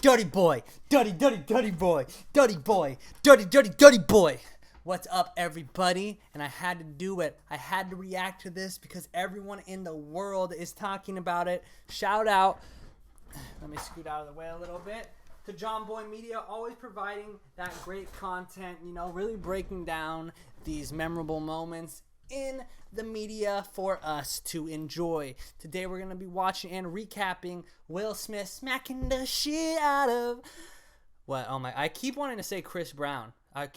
Dirty boy, dirty boy, dirty boy, dirty boy. What's up, everybody? And I had to do it. I had to react to this because everyone in the world is talking about it. Shout out, let me scoot out of the way a little bit, to John Boy Media, always providing that great content, you know, really breaking down these memorable moments in the media for us to enjoy. Today we're going to be watching and recapping Will Smith smacking the shit out of... What? Oh my... I keep wanting to say Chris Brown. But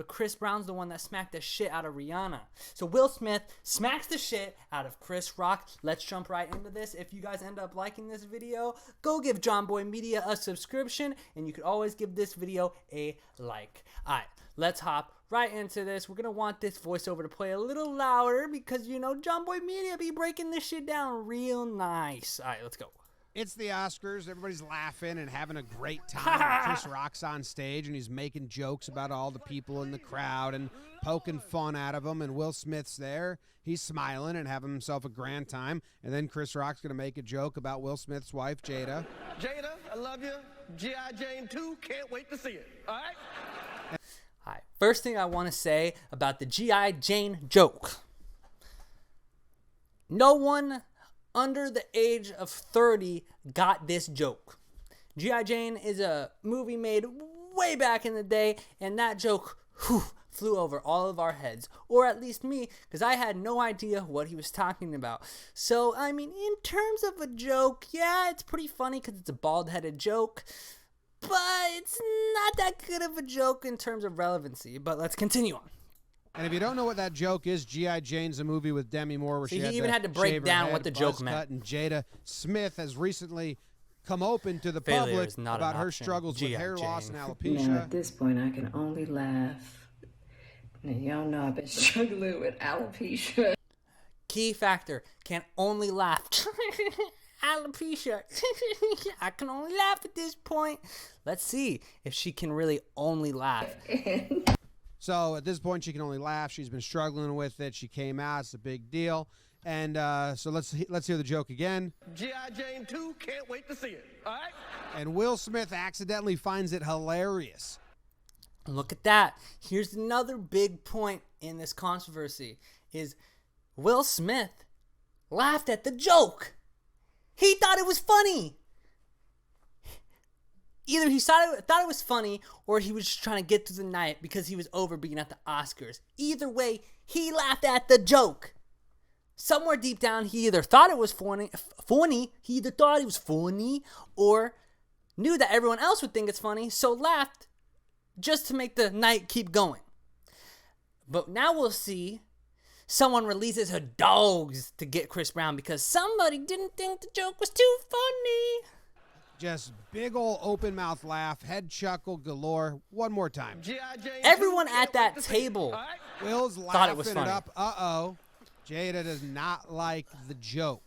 Chris Brown's the one that smacked the shit out of Rihanna. So Will Smith smacks the shit out of Chris Rock. Let's jump right into this. If you guys end up liking this video, go give John Boy Media a subscription, and you could always give this video a like. Alright, let's hop right into this. We're gonna want this voiceover to play a little louder because, you know, John Boy Media be breaking this shit down real nice. Alright, let's go. It's the Oscars. Everybody's laughing and having a great time. Chris Rock's on stage, and he's making jokes about all the people in the crowd and poking fun out of them. And Will Smith's there. He's smiling and having himself a grand time. And then Chris Rock's going to make a joke about Will Smith's wife, Jada. Jada, I love you. G.I. Jane 2, can't wait to see it. All right? All right. First thing I want to say about the G.I. Jane joke. No one under the age of 30 got this joke. G.I. Jane is a movie made way back in the day, and that joke flew over all of our heads, or at least me, because I had no idea what he was talking about. So, I mean, in terms of a joke, yeah, it's pretty funny because it's a bald-headed joke, but it's not that good of a joke in terms of relevancy. But let's continue on. And if you don't know what that joke is, G.I. Jane's a movie with Demi Moore where See, she he even had to break shave her down head, what the joke buzz meant. cut, and Jada Smith has recently come open to the Failure public is not about an her option. struggles with G.I. hair loss Jane. and You alopecia. know, at this point, I can only laugh. Now, y'all know I've been struggling with alopecia. Key factor, can only laugh. Alopecia. I can only laugh at this point. Let's see if she can really only laugh. So at this point, she can only laugh. She's been struggling with it. She came out. It's a big deal. And so let's hear the joke again. G.I. Jane 2, can't wait to see it. All right? And Will Smith accidentally finds it hilarious. Look at that. Here's another big point in this controversy is Will Smith laughed at the joke. He thought it was funny. Either he thought it was funny, or he was just trying to get through the night because he was over being at the Oscars. Either way, he laughed at the joke. Somewhere deep down, he either thought it was funny, he either thought it was funny, or knew that everyone else would think it's funny, so laughed just to make the night keep going. But now we'll see someone releases her dogs to get Chris Brown because somebody didn't think the joke was too funny. Just big ol' open mouth laugh, head chuckle galore. One more time. G.I. Jane 2, Everyone can't at that wait to see it. table All right? Will's thought it was laughing it funny. up. Uh-oh. Jada does not like the joke.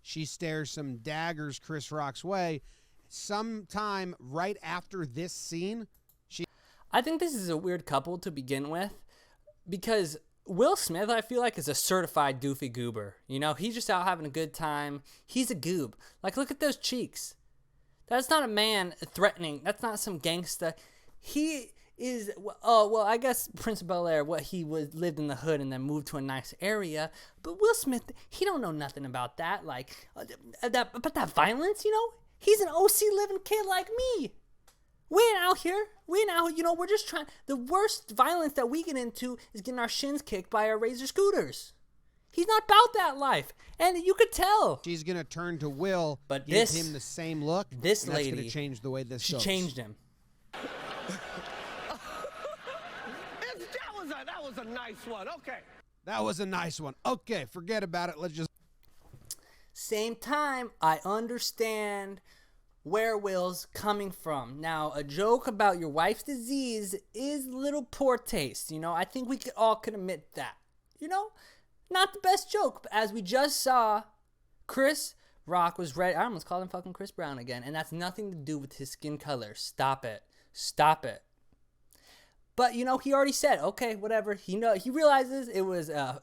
She stares some daggers Chris Rock's way. Sometime right after this scene, I think this is a weird couple to begin with because Will Smith, I feel like, is a certified doofy goober. You know, he's just out having a good time. He's a goob. Like, look at those cheeks. That's not a man threatening. That's not some gangsta. He is, well, I guess Prince of Bel-Air, lived in the hood and then moved to a nice area. But Will Smith, he don't know nothing about that. Like, about that violence, you know? He's an OC living kid like me. We ain't out here. You know, we're just trying. The worst violence that we get into is getting our shins kicked by our Razor scooters. He's not about that life. And you could tell. she's going to turn to Will, But give this- him the same look. this and that's lady, going to change the way this She goes. changed him. That was a nice one. Okay. That was a nice one. Okay, forget about it. Let's just... Same time, I understand where Will's coming from. Now, a joke about your wife's disease is little poor taste. You know, I think we all could admit that. You know, not the best joke, but as we just saw, Chris Rock was ready. I almost called him fucking Chris Brown again, and that's nothing to do with his skin color. Stop it. But you know, he already said, okay, whatever. He realizes it was a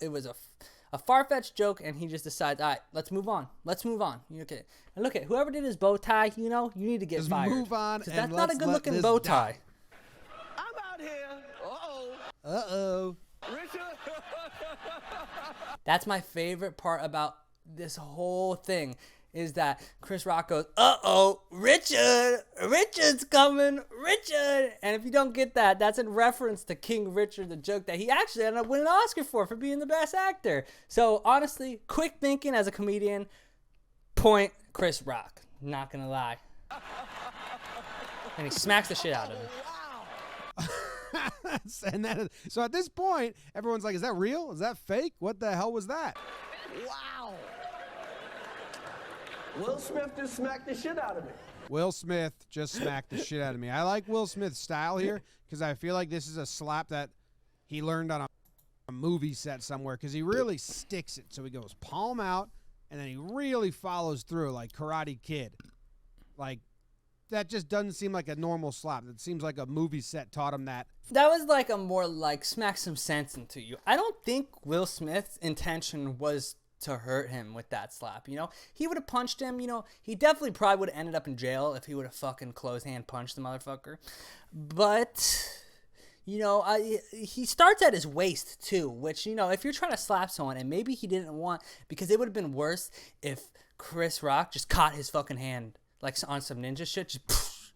far-fetched joke, and he just decides, all right, let's move on. Let's move on. Okay. And look at whoever did his bow tie. You know, you need to get Just fired. move on, 'Cause and that's not a let's good-looking let bow this tie. I'm out here. Uh-oh. Uh-oh. Richard. That's my favorite part about this whole thing is that Chris Rock goes, uh-oh, Richard's coming, Richard. And if you don't get that, that's in reference to King Richard, the joke that he actually ended up winning an Oscar for being the best actor. So honestly, quick thinking as a comedian, point Chris Rock. Not gonna lie. And he smacks the shit out of him. So at this point, everyone's like, is that real? Is that fake? What the hell was that? Wow. Will Smith just smacked the shit out of me. Will Smith just smacked the shit out of me. I like Will Smith's style here because I feel like this is a slap that he learned on a movie set somewhere because he really sticks it. So he goes palm out, and then he really follows through like Karate Kid. Like, that just doesn't seem like a normal slap. It seems like a movie set taught him that. That was like a more like smack some sense into you. I don't think Will Smith's intention was to hurt him with that slap. You know, he would have punched him. You know, he definitely probably would have ended up in jail if he would have fucking closed hand punched the motherfucker. But, you know, he starts at his waist too, which, you know, if you're trying to slap someone, and maybe he didn't want, because it would have been worse if Chris Rock just caught his fucking hand like on some ninja shit. Just,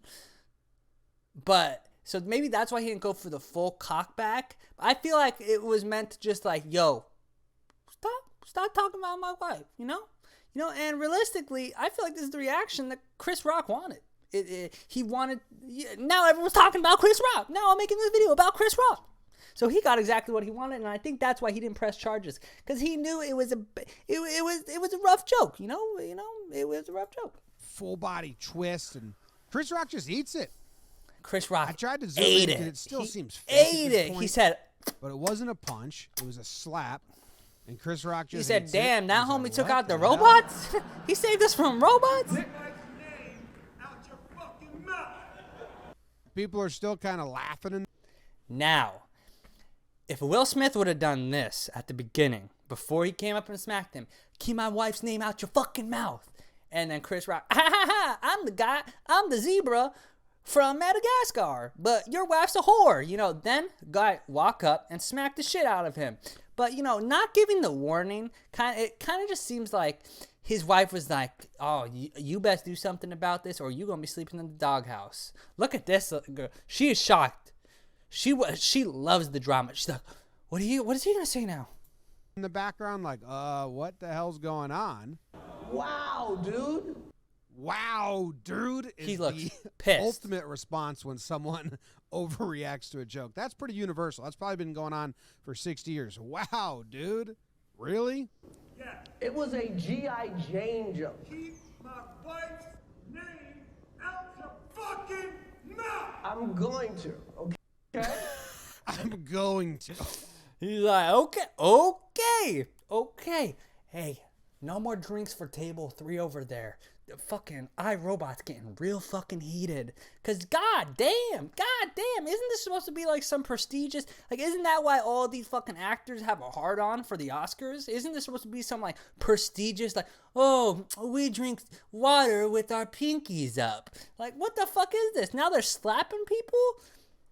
but so maybe that's why he didn't go for the full cock back. I feel like it was meant to just like, yo, stop talking about my wife, you know, and realistically, I feel like this is the reaction that Chris Rock wanted. He wanted, now everyone's talking about Chris Rock. Now I'm making this video about Chris Rock. So he got exactly what he wanted, and I think that's why he didn't press charges, because he knew it was a rough joke, you know, it was a rough joke. Full body twist, and Chris Rock just eats it. Chris Rock I tried to zoom ate in, it. it still He seems fake at ate this it. point, He said, but it wasn't a punch. It was a slap, and Chris Rock just. he said, eats damn, it. that He's homie like, took what out the hell? robots. He saved us from robots. People are still kind of laughing. Now, if Will Smith would have done this at the beginning, before he came up and smacked him, keep my wife's name out your fucking mouth. And then Chris Rock, I'm the zebra from Madagascar, but your wife's a whore. You know, then guy walk up and smack the shit out of him. But, you know, not giving the warning, it kind of just seems like his wife was like, oh, you best do something about this or you're going to be sleeping in the doghouse. Look at this girl. She is shocked. She loves the drama. She's like, what is he going to say now? In the background, like, what the hell's going on? Wow, dude. Wow, dude. Is He looks the pissed. ultimate response when someone overreacts to a joke. That's pretty universal. That's probably been going on for 60 years. Wow, dude. Really? It was a G.I. Jane joke. Keep my wife's name out your fucking mouth! I'm going to, okay? I'm going to. He's like, okay. Hey, no more drinks for table 3 over there. The fucking iRobot's getting real fucking heated. Cause god damn, isn't this supposed to be like some prestigious, like isn't that why all these fucking actors have a hard on for the Oscars? Isn't this supposed to be some like prestigious, like, oh, we drink water with our pinkies up? Like, what the fuck is this? Now they're slapping people?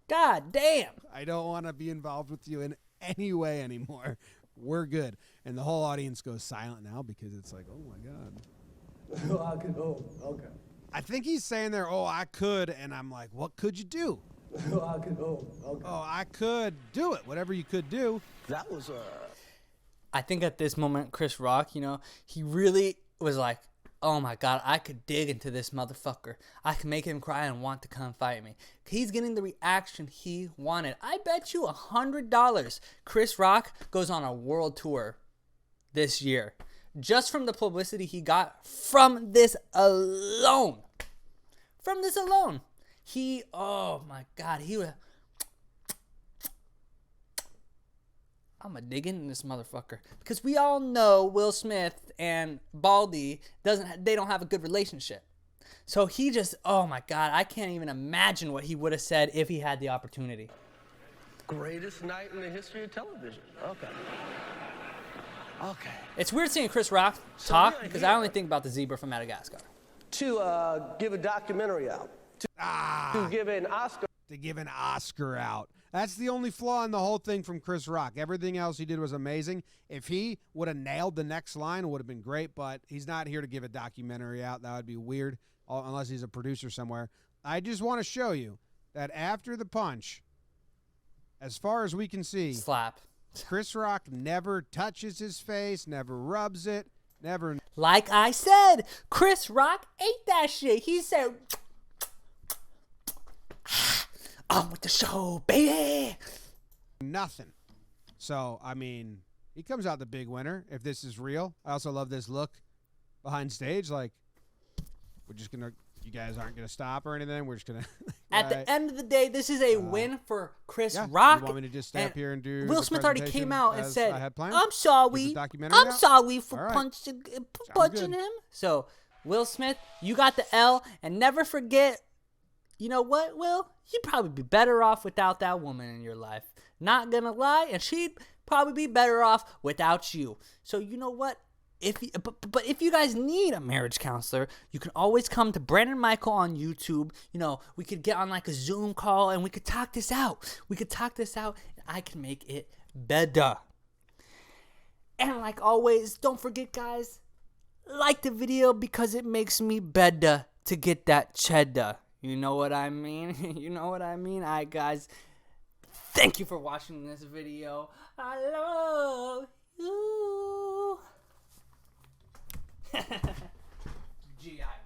God damn. I don't want to be involved with you in any way anymore. We're good. And the whole audience goes silent now because it's like, oh my God. Oh, okay. I think he's saying there, oh, I could. And I'm like, what could you do? Okay. Oh, I could do it. Whatever you could do. That was I think at this moment, Chris Rock, you know, he really was like, oh my God, I could dig into this motherfucker. I can make him cry and want to come fight me. He's getting the reaction he wanted. I bet you $100 Chris Rock goes on a world tour this year. Just from the publicity he got from this alone. He, oh my God, he was... I'm gonna dig into this motherfucker because we all know Will Smith and Baldy they don't have a good relationship. So he just, oh my God, I can't even imagine what he would have said if he had the opportunity. Greatest night in the history of television. Okay. Okay. It's weird seeing Chris Rock talk because I only think about the zebra from Madagascar. To give a documentary out. To give an Oscar. To give an Oscar out. That's the only flaw in the whole thing from Chris Rock. Everything else he did was amazing. If he would have nailed the next line, it would have been great, but he's not here to give a documentary out. That would be weird, unless he's a producer somewhere. I just want to show you that after the punch, as far as we can see, Slap. Chris Rock never touches his face, never rubs it, never. Like I said, Chris Rock ate that shit. He said, "On with the show, baby." Nothing. So, I mean, he comes out the big winner if this is real. I also love this look behind stage. Like, we're just going to, you guys aren't going to stop or anything. We're just going to. At the end of the day, this is a win for Chris Yeah. Rock. You want me to just stay up here and do Will the Smith already presentation came out and as said, I had planned? "I'm sorry. Get the documentary I'm out? sorry for All right. punching good. him." So, Will Smith, you got the L, and never forget. You know what, Will? You'd probably be better off without that woman in your life. Not gonna lie, and she'd probably be better off without you. So you know what? But if you guys need a marriage counselor, you can always come to Brandon Michael on YouTube. You know, we could get on like a Zoom call and we could talk this out. And I can make it better. And like always, don't forget, guys, like the video because it makes me better to get that cheddar. You know what I mean? You know what I mean? All right, guys. Thank you for watching this video. I love you. G.I.